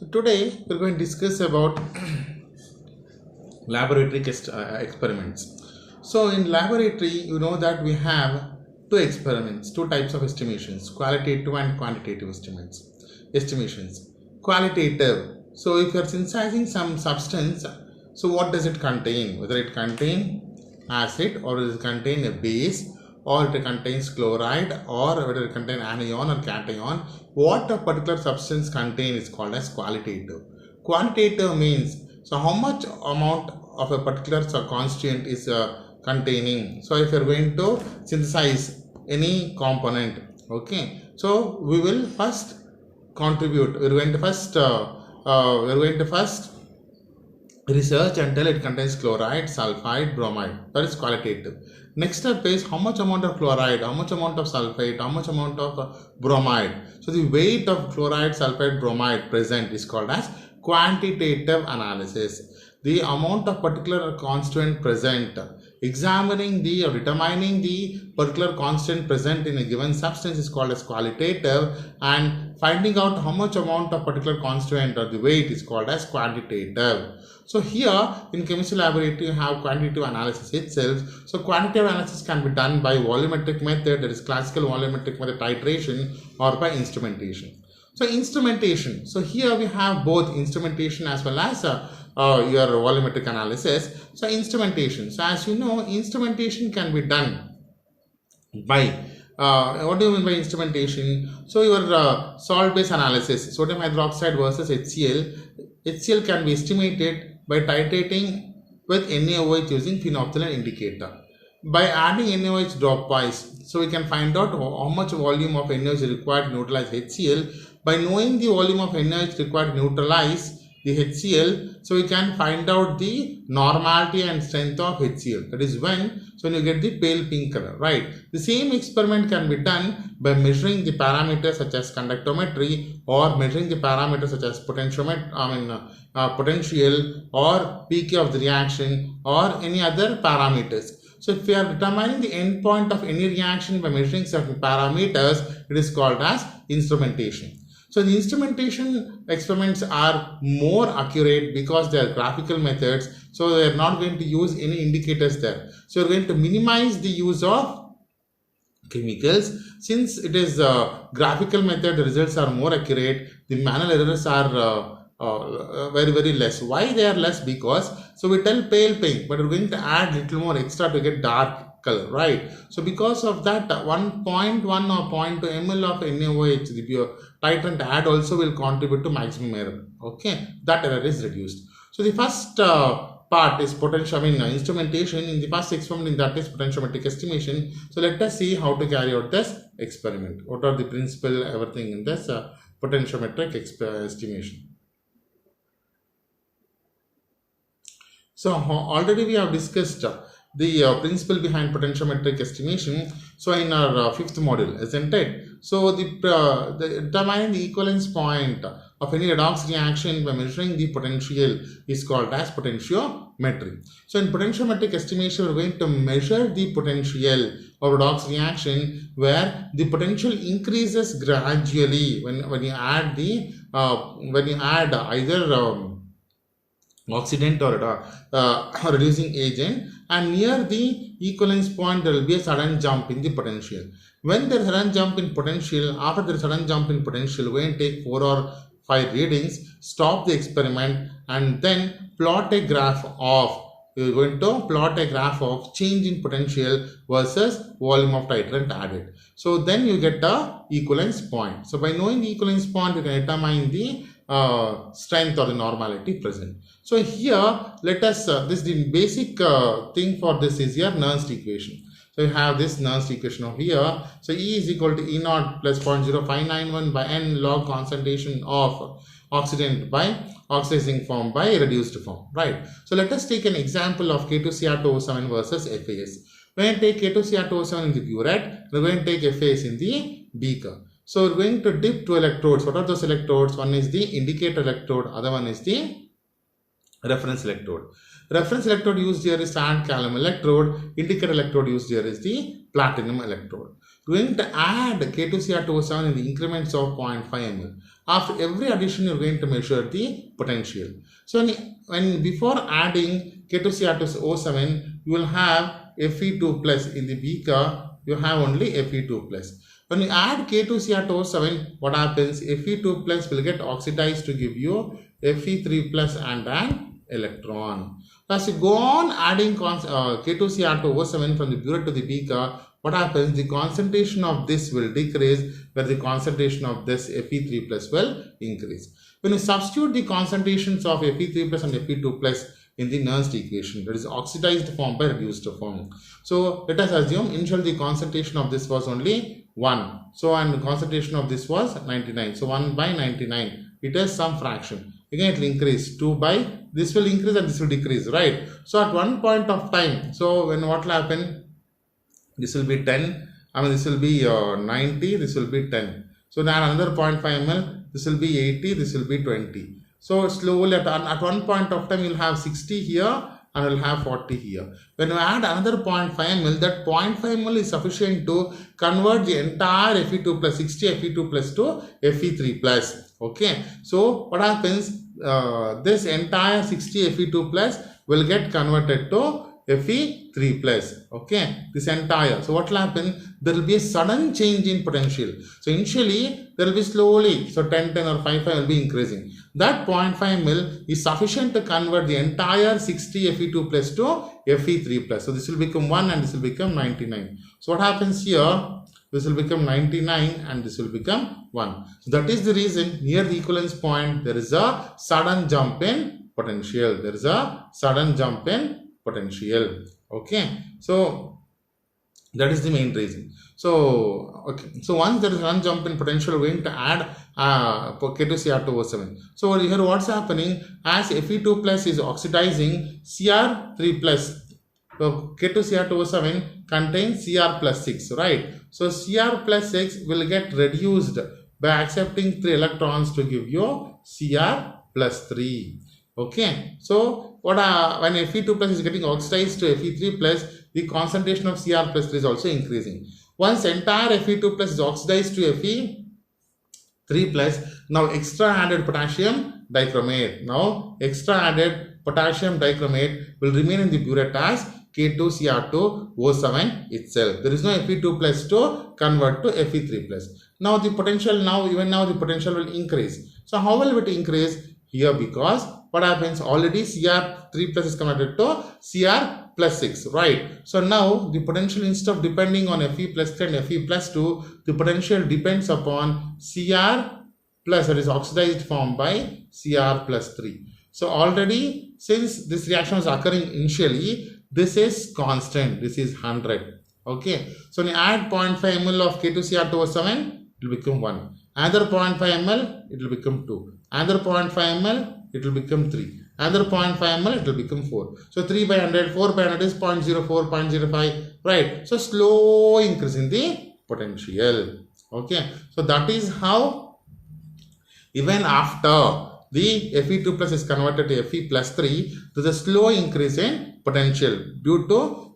So today we're going to discuss about laboratory experiments. So in laboratory, you know that we have two experiments, two types of estimations: qualitative and quantitative estimations. Qualitative. So if you're synthesizing some substance, so what does it contain? Whether it contain acid, or does it contain a base, or it contains chloride, or whether it contains anion or cation, what a particular substance contains is called as qualitative. Quantitative means, so how much amount of a particular constituent is containing. So if you are going to synthesize any component, okay, so we will first contribute, we are going to first research until it contains chloride, sulfide, bromide. That is qualitative. Next step is how much amount of chloride, how much amount of sulfate, how much amount of bromide. So the weight of chloride, sulfide, bromide present is called as quantitative analysis. The amount of particular constituent present, examining the or determining the particular constant present in a given substance is called as qualitative, and finding out how much amount of particular constituent or the weight is called as quantitative. So here in chemistry laboratory you have quantitative analysis itself. So quantitative analysis can be done by volumetric method, that is classical volumetric method titration, or by instrumentation. So instrumentation, so here we have both instrumentation as well as your volumetric analysis. So instrumentation, so as you know, instrumentation can be done by what do you mean by instrumentation? So your salt based analysis, sodium hydroxide versus HCl can be estimated by titrating with NaOH using phenolphthalein indicator. By adding NaOH dropwise, so we can find out how much volume of NaOH is required to neutralize HCl. By knowing the volume of NaOH required to neutralize the HCl, so we can find out the normality and strength of HCl. That is when you get the pale pink color, right? The same experiment can be done by measuring the parameters such as conductometry, or measuring the parameters such as potential or pK of the reaction, or any other parameters. So if we are determining the end point of any reaction by measuring certain parameters, it is called as instrumentation. So the instrumentation experiments are more accurate because they are graphical methods. So they are not going to use any indicators there. So we are going to minimize the use of chemicals. Since it is a graphical method, the results are more accurate. The manual errors are very less. Why they are less? Because so we tell pale pink, but we're going to add little more extra to get dark color, right? So because of that, 1.1 or 0.2 ml of NaOH, the pure titrant add also will contribute to maximum error. Okay, that error is reduced. So the first part is instrumentation. In the first experiment, that is potentiometric estimation. So let us see how to carry out this experiment. What are the principle, everything in this potentiometric estimation. So already we have discussed the principle behind potentiometric estimation. So in our fifth module, isn't it? So the determining the equivalence point of any redox reaction by measuring the potential is called as potentiometry. So in potentiometric estimation, we are going to measure the potential of redox reaction, where the potential increases gradually when you add the either oxidant or reducing agent, and near the equivalence point there will be a sudden jump in the potential. When there is a sudden jump in potential, after there is a sudden jump in potential, we can take 4 or 5 readings, stop the experiment, and then plot a graph of, you are going to plot a graph of change in potential versus volume of titrant added. So then you get the equivalence point. So by knowing the equivalence point, you can determine the strength or the normality present. So here let us this the basic thing for this is your Nernst equation. So you have this Nernst equation over here. So E is equal to E naught plus 0.0591 by N log concentration of oxidant by oxidizing form by reduced form, right? So let us take an example of K2Cr2O7 versus FAS. When I take K2Cr2O7 in the burette, we are going to take FAS in the beaker. So we are going to dip 2 electrodes. What are those electrodes? One is the indicator electrode, other one is the reference electrode. Reference electrode used here is tantalum electrode. Indicator electrode used here is the platinum electrode. We are going to add K2Cr2O7 in the increments of 0.5 ml. After every addition, you're going to measure the potential. So when before adding K2Cr2O7, you will have Fe2 plus in the beaker. You have only Fe2 plus. When you add K2Cr2O7, what happens? Fe2 plus will get oxidized to give you Fe3 plus and an electron. As you go on adding K2Cr2O7 from the burette to the beaker, what happens? The concentration of this will decrease, where the concentration of this Fe3 plus will increase. When you substitute the concentrations of Fe3 plus and Fe2 plus in the Nernst equation, that is oxidized form by reduced form. So let us assume initially the concentration of this was only 1. So and the concentration of this was 99. So 1 by 99. It has some fraction. Again it will increase. 2 by this will increase and this will decrease, right? So at one point of time, so when what will happen? This will be 10. This will be 90. This will be 10. So now another 0.5 ml. This will be 80. This will be 20. So slowly at one point of time you will have 60 here and you will have 40 here. When you add another 0.5 ml, that 0.5 ml is sufficient to convert the entire Fe2 plus 60 Fe2 plus to Fe3 plus. Okay. So what happens? This entire 60 Fe2 plus will get converted to Fe3 plus. Okay, this entire. So what will happen? There will be a sudden change in potential. So initially there will be slowly. So 10 or 5 will be increasing. That 0.5 ml is sufficient to convert the entire 60 Fe2 plus to Fe3 plus. So this will become 1 and this will become 99. So what happens here? This will become 99 and this will become 1. So that is the reason near the equivalence point there is a sudden jump in potential. There is a sudden jump in potential. Okay. So that is the main reason. So okay. So once there is one jump in potential, we are going to add K2Cr2O7. So here what's happening? As Fe2 plus is oxidizing Cr3 plus. So K2Cr2O7 contains Cr plus 6, right? So Cr plus 6 will get reduced by accepting 3 electrons to give you Cr plus 3. Okay. So when Fe2 plus is getting oxidized to Fe3 plus, the concentration of Cr plus 3 is also increasing. Once entire Fe2 plus is oxidized to Fe3 plus, now extra added potassium dichromate. Now extra added potassium dichromate will remain in the burette as K2Cr2O7 itself. There is no Fe2 plus to convert to Fe3 plus. Now the potential the potential will increase. So how will it increase? Here, because what happens? Already Cr3 plus is converted to Cr plus 6, right? So now the potential, instead of depending on Fe plus 3 and Fe plus 2, the potential depends upon Cr plus, that is oxidized form by Cr plus 3. So already, since this reaction is occurring initially, this is constant. This is 100. Okay. So when you add 0.5 ml of K2Cr2O7, it will become 1. Another 0.5 ml, it will become 2. Another 0.5 ml, it will become 3. Another 0.5 ml, it will become 4. So 3 by 100, 4 by 100 is 0.04, 0.05, right? So slow increase in the potential. Okay. So that is how even after the Fe2 plus is converted to Fe plus 3, there is a slow increase in potential due to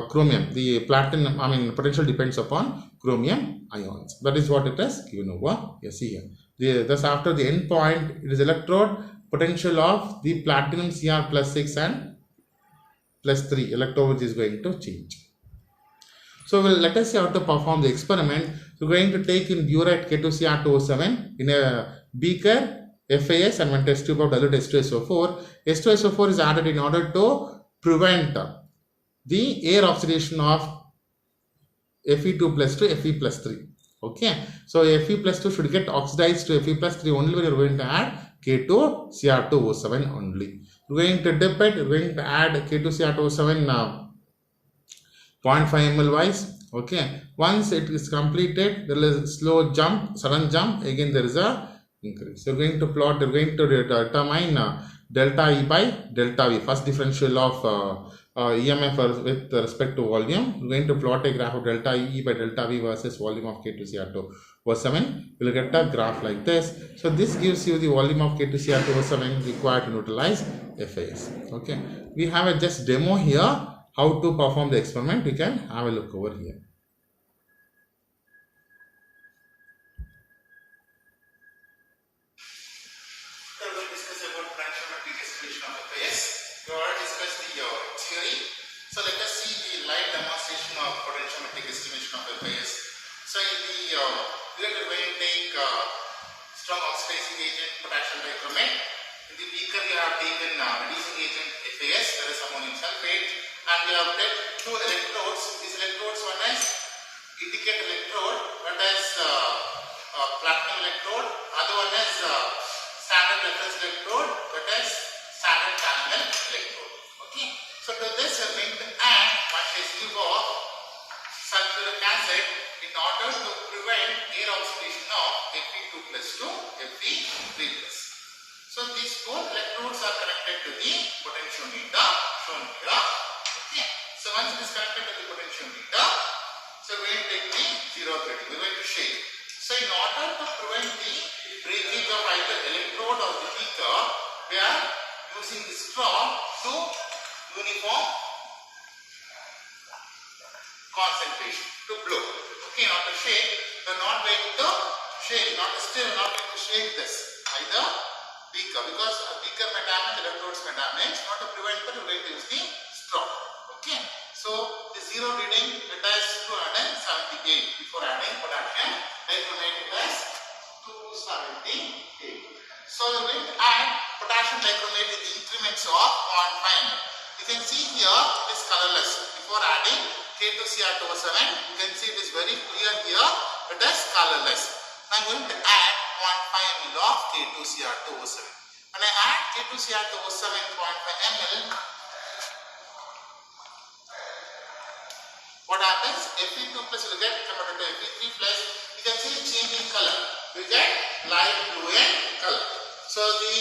chromium. The platinum, potential depends upon chromium ions. That is what it is given over. You see here. Thus after the end point, it is electrode potential of the platinum Cr plus 6 and plus 3 electrode which is going to change. So let us see how to perform the experiment. So we are going to take in burette K2Cr2O7 in a beaker FAS and one test tube of dilute H2SO4. H2SO4 is added in order to prevent the air oxidation of Fe2 plus to Fe plus 3. Okay. So Fe plus 2 should get oxidized to Fe plus 3 only when you are going to add K2Cr2O7 only. We are going to dip it. We are going to add K2Cr2O7 0.5 ml wise. Okay. Once it is completed, there is a slow jump, sudden jump. Again, there is a increase. So we are going to plot. We are going to determine delta E by delta V. First differential of EMF with respect to volume. We are going to plot a graph of delta E by delta V versus volume of K2Cr2O7. We will get a graph like this. So this gives you the volume of K2Cr2O7 required to neutralize FAS. Okay. We have a just demo here. How to perform the experiment, we can have a look over here. We already discussed the theory. So let us see the live demonstration of potentiometric estimation of FAS. So in the we are going to take strong oxidizing agent potassium dichromate. In the beaker we have taken reducing agent FAS, that is ammonium sulfate, and we have put two electrodes. These electrodes, one is indicate electrode, that is platinum electrode, other one is standard reference electrode, that is standard calomel electrode. Okay. So to this we are going to add 1 test tube of sulfuric acid in order to prevent air oxidation of Fe2 plus to Fe3 plus. So these both electrodes are connected to the potentiometer shown here. Okay. So once it is connected to the potentiometer, so we will take the 0 30. We are going to shake. So in order to prevent the breakage of either electrode or the beaker, we are using the straw to uniform concentration to blow. Okay, not to shake. We are not going to shake, not going to shake this either beaker, because a beaker may damage, electrodes may damage. Not to prevent that, we are going to use the straw. Okay. So the zero reading, it is 278 before adding potassium dichromate, it is 278. So we are going to add potassium dichromate in the increments of 0.5. You can see here it is colorless. Before adding K2Cr2O7, you can see it is very clear here, it is colorless. I am going to add 0.5 ml of K2Cr2O7. When I add K2Cr2O7 0.5 ml, what happens? Fe2 plus will get converted to Fe3 plus. You can see change in color. We get light blue in color. So the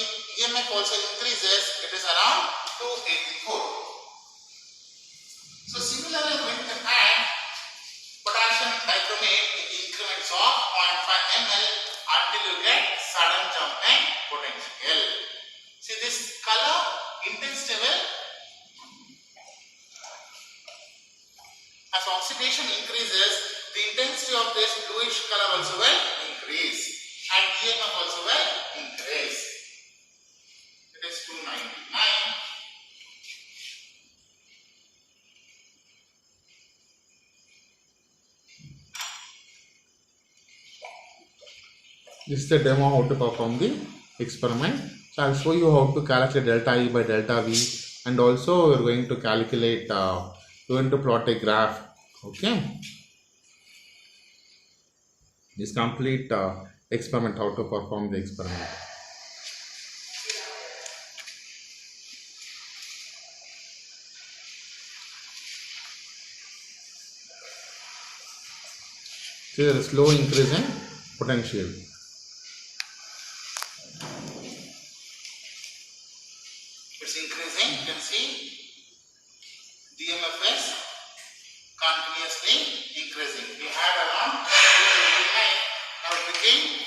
EMF also increases. It is around 284. So similarly, we are going to add potassium dichromate in the increments of 0.5 ml until you get sudden jump in potential. See this color intensity will, as oxidation increases, the intensity of this bluish color also will increase and EMF also will increase. It is 299. This is the demo how to perform the experiment. So I will show you how to calculate delta E by delta V, and also we are going to calculate, we are going to plot a graph. Okay. This complete experiment, how to perform the experiment. See, there is slow increase in potential. It's increasing. You can see the EMF is continuously increasing. We had around 289, now it became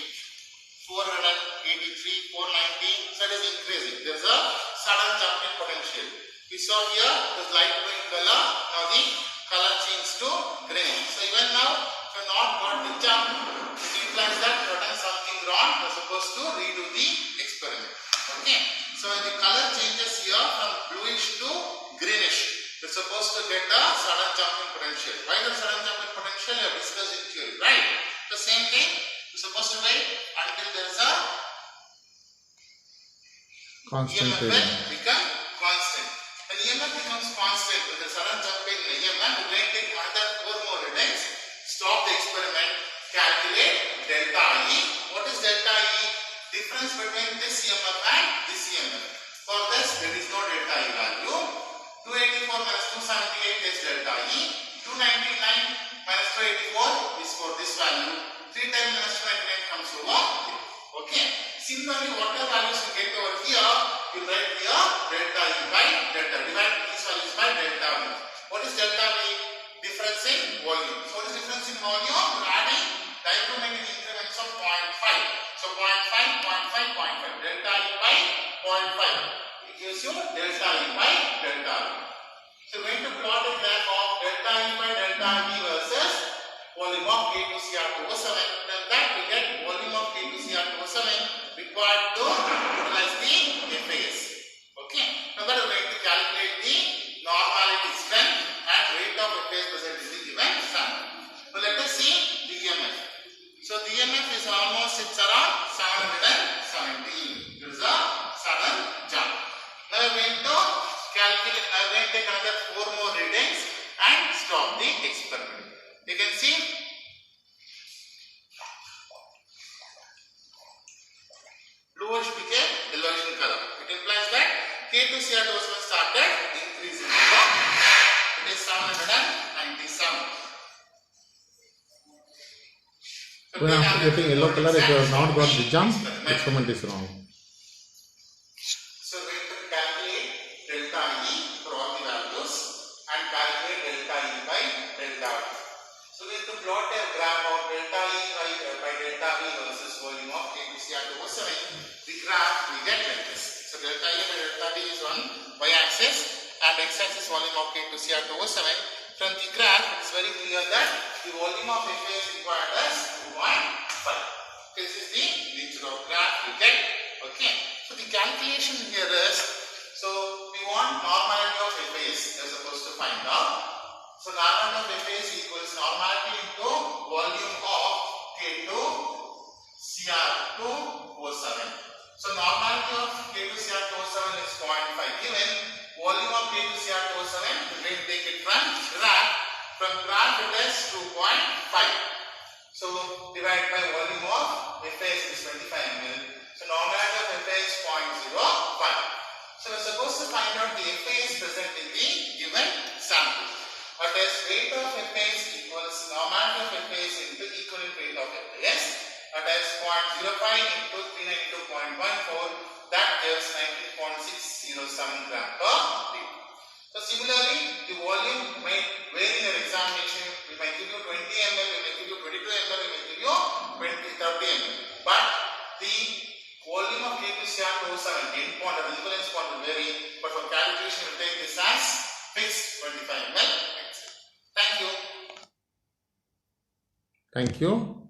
483, 490, so it is increasing. There is a sudden jump in potential. We saw here it was light blue in color, now the color changed to green. So even now, if you have not got the jump, it implies that you have done something wrong. You are supposed to redo the experiment. Okay. So when the color changes here from bluish to greenish, you are supposed to get a sudden jump in potential. Why the sudden jump in potential? You have discussed in theory, right? The same thing, you are supposed to wait until there is a constant EMF will become constant. When EMF becomes constant with the sudden jump in EMF, you will take another 4 more readings, stop the experiment, calculate delta E. What is delta E? Difference between this EMF and this EMF. For this, there is no delta E value. 284 minus 278 is delta E. 299 minus 284 is for this value. 3 times minus 299 comes over here. Okay. Similarly, whatever values you get over here, you write here delta E by delta. Divide these values by delta V. What is delta V? Difference in volume. So what is difference in volume? You are adding dichromate in increments of 0.5. So 0.5, 0.5, 0.5. Delta E by 0.5. It gives you delta E by delta V. So we are going to plot a graph of delta E by delta V versus volume of K2Cr2O7. Then that we get volume of K2Cr2O7 required to utilize the phase. Okay. Now that we are going to calculate K2Cr2O7 started increasing. It is 797. When after getting yellow color, if you have not got the jump, experiment is wrong. So we have to calculate delta E for all the values and calculate delta E by delta V. So we have to plot a graph of delta E by delta V versus volume of K2Cr2O7. The graph we get like this. So delta E by delta V is on y-axis and x-axis volume of K2Cr2O7. From the graph, it is very clear that the volume of FA is required as 2.5. This is the nature of graph you get. Okay. So the calculation here is, so we want normality of FAs as supposed to find out. So normality of FAs equals normality into volume of K2Cr2O7. So normality of K2Cr2O7 is 0.5 given. Volume of K2Cr2O7, we will take it from graph. From graph it is 2.5. So divide by volume of FAs is 25 ml. So normality of FA is 0.05. So we are supposed to find out the FAs present in the given sample. That is weight of FAs equals normality of FAs into equivalent weight of FAs. That is 0.05 into 392.14. That gives 19.607 gram per liter. So similarly, the volume may vary in your examination. We may give you 20 ml, we may give you 22 ml, we may give you 30 ml. But the volume of K2Cr2O7 endpoint or equivalence point will vary. But for calculation, we will take this as fixed 25 ml. Thank you. Thank you.